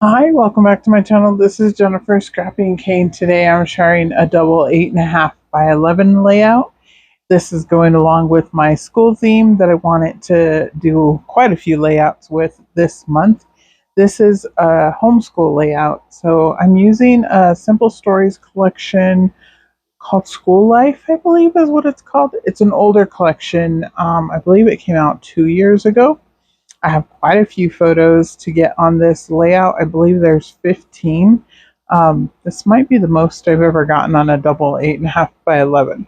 Hi, welcome back to my channel. This is Jennifer Scrappy Kane. Today I'm sharing a double 8.5 by 11 layout. This is going along with my school theme that I wanted to do quite a few layouts with this month. This is a homeschool layout. So I'm using a Simple Stories collection called School Life, I believe is what it's called. It's an older collection. I believe it came out 2 years ago. I have quite a few photos to get on this layout. I believe there's 15. This might be the most I've ever gotten on a double 8.5 by 11.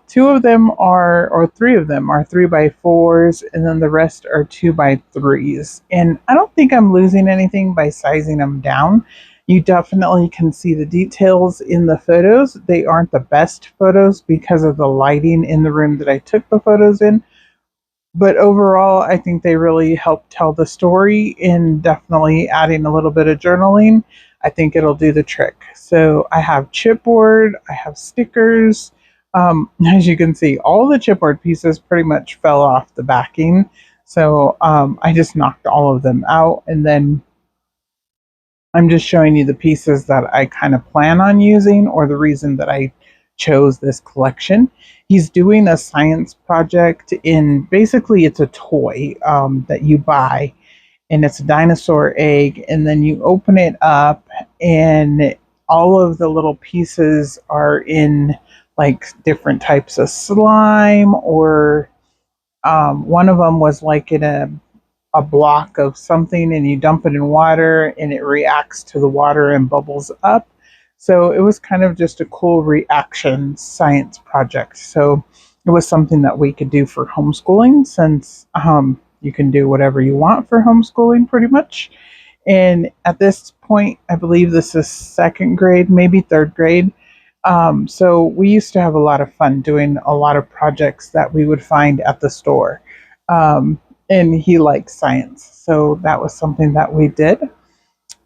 Two of them are, or three of them are 3 by 4s, and then the rest are 2 by 3s. And I don't think I'm losing anything by sizing them down. You definitely can see the details in the photos. They aren't the best photos because of the lighting in the room that I took the photos in, but overall, I think they really help tell the story, and definitely adding a little bit of journaling, I think it'll do the trick. So I have chipboard, I have stickers. As you can see, all the chipboard pieces pretty much fell off the backing. So I just knocked all of them out, and then I'm just showing you the pieces that I kind of plan on using, or the reason that I chose this collection. He's doing a science project in, basically it's a toy that you buy, and it's a dinosaur egg, and then you open it up, and all of the little pieces are in like different types of slime, or one of them was like in a block of something, and you dump it in water and it reacts to the water and bubbles up. So it was kind of just a cool reaction science project. So it was something that we could do for homeschooling, since you can do whatever you want for homeschooling pretty much. And at this point, I believe this is second grade, maybe third grade. So we used to have a lot of fun doing a lot of projects that we would find at the store. Um, and he likes science, so that was something that we did.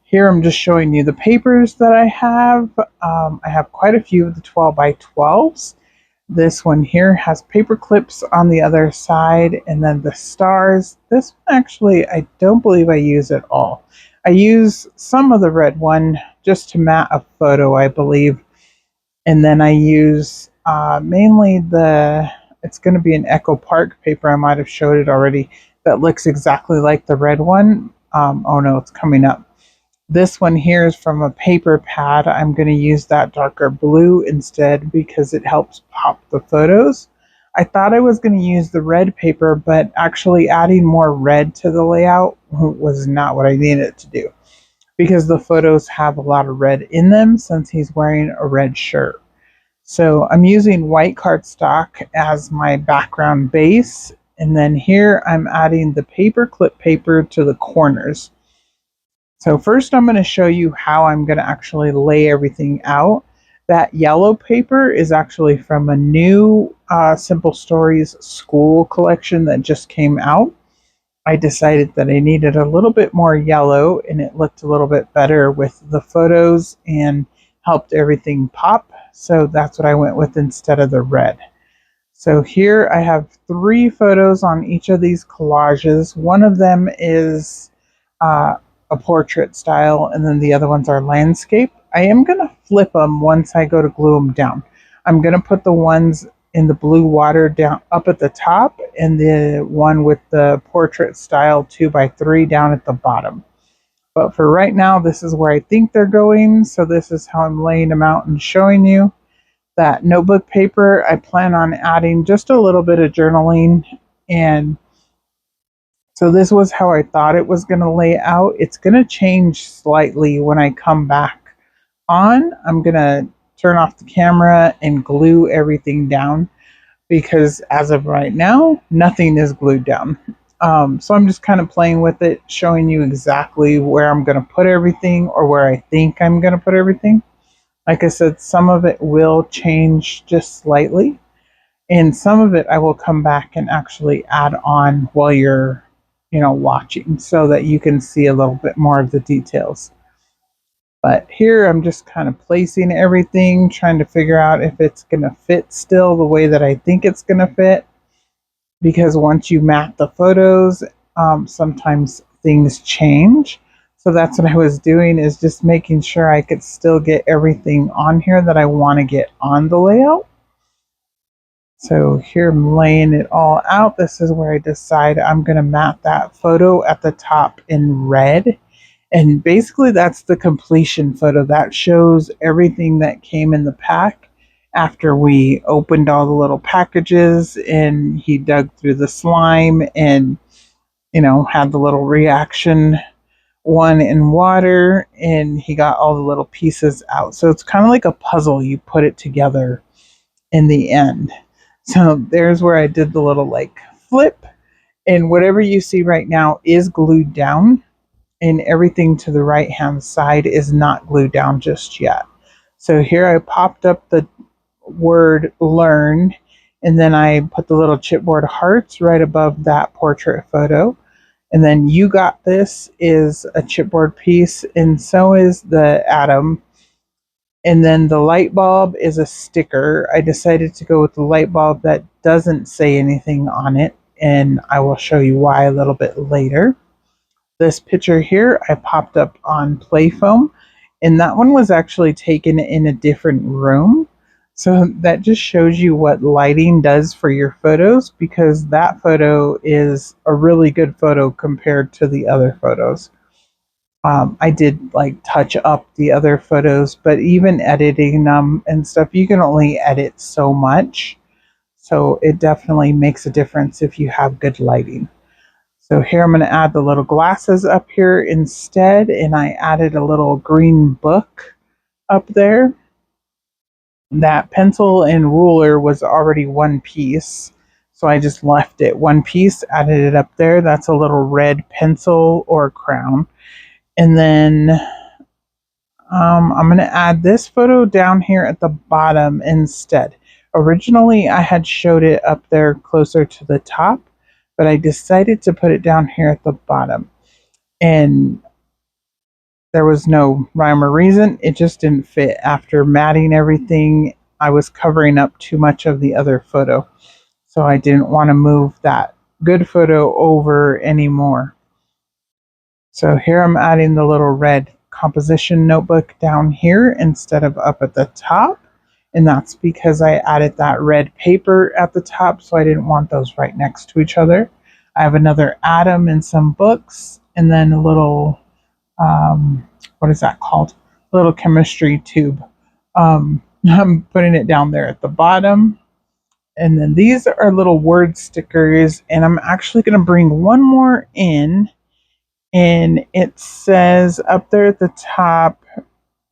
Here I'm just showing you the papers that I have. I have quite a few of the 12 by 12s. This one here has paper clips on the other side, and then the stars. This one actually, I don't believe I use at all. I use some of the red one just to mat a photo, I believe, and then I use mainly it's going to be an Echo Park paper. I might have showed it already. That looks exactly like the red one. Oh no, it's coming up. This one here is from a paper pad. I'm going to use that darker blue instead because it helps pop the photos. I thought I was going to use the red paper, but actually adding more red to the layout was not what I needed to do, because the photos have a lot of red in them since he's wearing a red shirt. So I'm using white cardstock as my background base, and then here I'm adding the paper clip paper to the corners. So first I'm going to show you how I'm going to actually lay everything out. That yellow paper is actually from a new Simple Stories school collection that just came out. I decided that I needed a little bit more yellow, and it looked a little bit better with the photos and helped everything pop. So that's what I went with instead of the red. So here I have 3 photos on each of these collages. One of them is uh, a portrait style, and then the other ones are landscape. I am going to flip them once I go to glue them down. I'm going to put the ones in the blue water down up at the top, and the one with the portrait style 2 by 3 down at the bottom. But for right now, this is where I think they're going. So this is how I'm laying them out and showing you. That notebook paper, I plan on adding just a little bit of journaling. And so this was how I thought it was going to lay out. It's going to change slightly when I come back on. I'm going to turn off the camera and glue everything down, because as of right now, nothing is glued down. So I'm just kind of playing with it, showing you exactly where I'm going to put everything, or where I think I'm going to put everything. Like I said, some of it will change just slightly, and some of it I will come back and actually add on while you're, watching, so that you can see a little bit more of the details. But here I'm just kind of placing everything, trying to figure out if it's going to fit still the way that I think it's going to fit. Because once you mat the photos, sometimes things change. So that's what I was doing, is just making sure I could still get everything on here that I want to get on the layout. So here I'm laying it all out. This is where I decide I'm going to mat that photo at the top in red. And basically that's the completion photo. That shows everything that came in the pack after we opened all the little packages and he dug through the slime and, had the little reaction one in water and he got all the little pieces out. So it's kind of like a puzzle. You put it together in the end. So there's where I did the little like flip, and whatever you see right now is glued down, and everything to the right hand side is not glued down just yet. So here I popped up the word learn, and then I put the little chipboard hearts right above that portrait photo. And then You Got This is a chipboard piece, and so is the atom. And then the light bulb is a sticker. I decided to go with the light bulb that doesn't say anything on it, and I will show you why a little bit later. This picture here I popped up on Playfoam, and that one was actually taken in a different room. So that just shows you what lighting does for your photos, because that photo is a really good photo compared to the other photos. I did like touch up the other photos, but even editing them and stuff, you can only edit so much. So it definitely makes a difference if you have good lighting. So here I'm going to add the little glasses up here instead, and I added a little green book up there. That pencil and ruler was already one piece, so I just left it one piece, added it up there. That's a little red pencil or crown. And then I'm going to add this photo down here at the bottom instead. Originally, I had showed it up there closer to the top, but I decided to put it down here at the bottom. And there was no rhyme or reason. It just didn't fit. After matting everything, I was covering up too much of the other photo. So I didn't want to move that good photo over anymore. So here I'm adding the little red composition notebook down here instead of up at the top. And that's because I added that red paper at the top, so I didn't want those right next to each other. I have another atom and some books, and then a little, what is that called? A little chemistry tube. I'm putting it down there at the bottom. And then these are little word stickers, and I'm actually going to bring one more in. And it says up there at the top,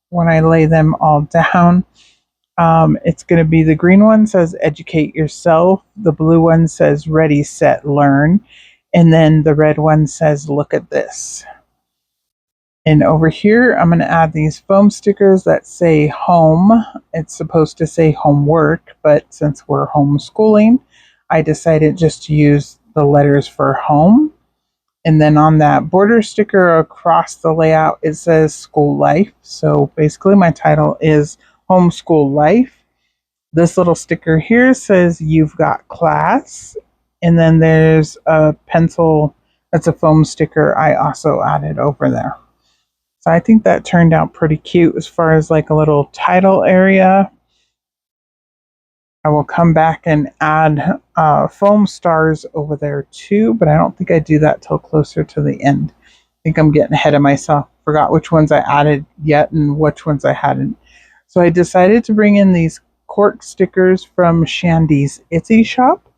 when I lay them all down, it's going to be the green one says educate yourself, the blue one says ready, set, learn, and then the red one says look at this. And over here, I'm going to add these foam stickers that say home. It's supposed to say homework, but since we're homeschooling, I decided just to use the letters for home. And then on that border sticker across the layout, it says school life. So basically my title is homeschool life. This little sticker here says you've got class. And then there's a pencil that's a foam sticker I also added over there. So I think that turned out pretty cute as far as like a little title area. I will come back and add foam stars over there too, but I don't think I do that till closer to the end. I think I'm getting ahead of myself. Forgot which ones I added yet and which ones I hadn't. So I decided to bring in these cork stickers from Shandy's Etsy shop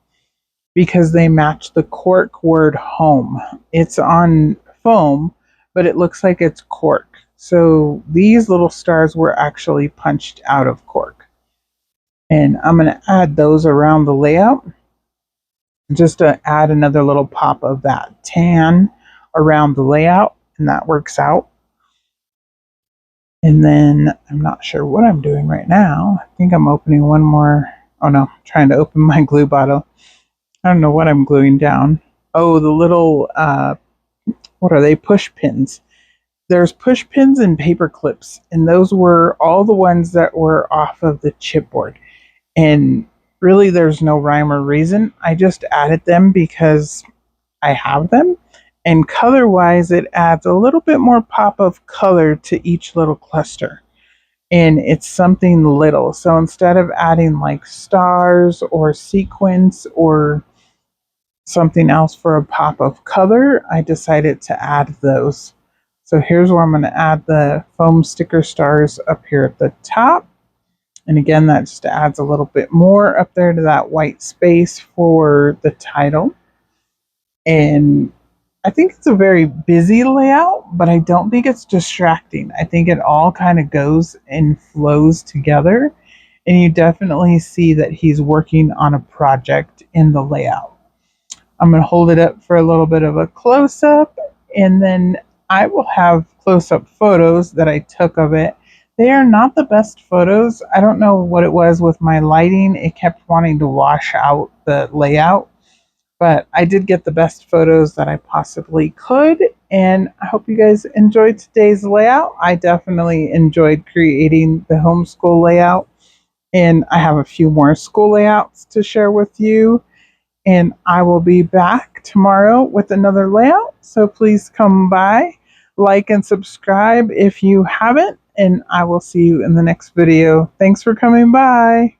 because they match the cork word home. It's on foam, but it looks like it's cork. So these little stars were actually punched out of cork. And I'm going to add those around the layout just to add another little pop of that tan around the layout, and that works out. And then I'm not sure what I'm doing right now. I think I'm opening one more. Oh no, I'm trying to open my glue bottle. I don't know what I'm gluing down. Oh, the little, what are they? Push pins. There's push pins and paper clips, and those were all the ones that were off of the chipboard. And really, there's no rhyme or reason. I just added them because I have them, And color wise, it adds a little bit more pop of color to each little cluster. And it's something little. So instead of adding like stars or sequins or something else for a pop of color, I decided to add those. So here's where I'm going to add the foam sticker stars up here at the top. And again, that just adds a little bit more up there to that white space for the title. And I think it's a very busy layout, but I don't think it's distracting. I think it all kind of goes and flows together. And you definitely see that he's working on a project in the layout. I'm going to hold it up for a little bit of a close up, and then I will have close up photos that I took of it. They are not the best photos. I don't know what it was with my lighting. It kept wanting to wash out the layout, but I did get the best photos that I possibly could, and I hope you guys enjoyed today's layout. I definitely enjoyed creating the homeschool layout, and I have a few more school layouts to share with you. And I will be back tomorrow with another layout. So please come by, like, and subscribe if you haven't. And I will see you in the next video. Thanks for coming by.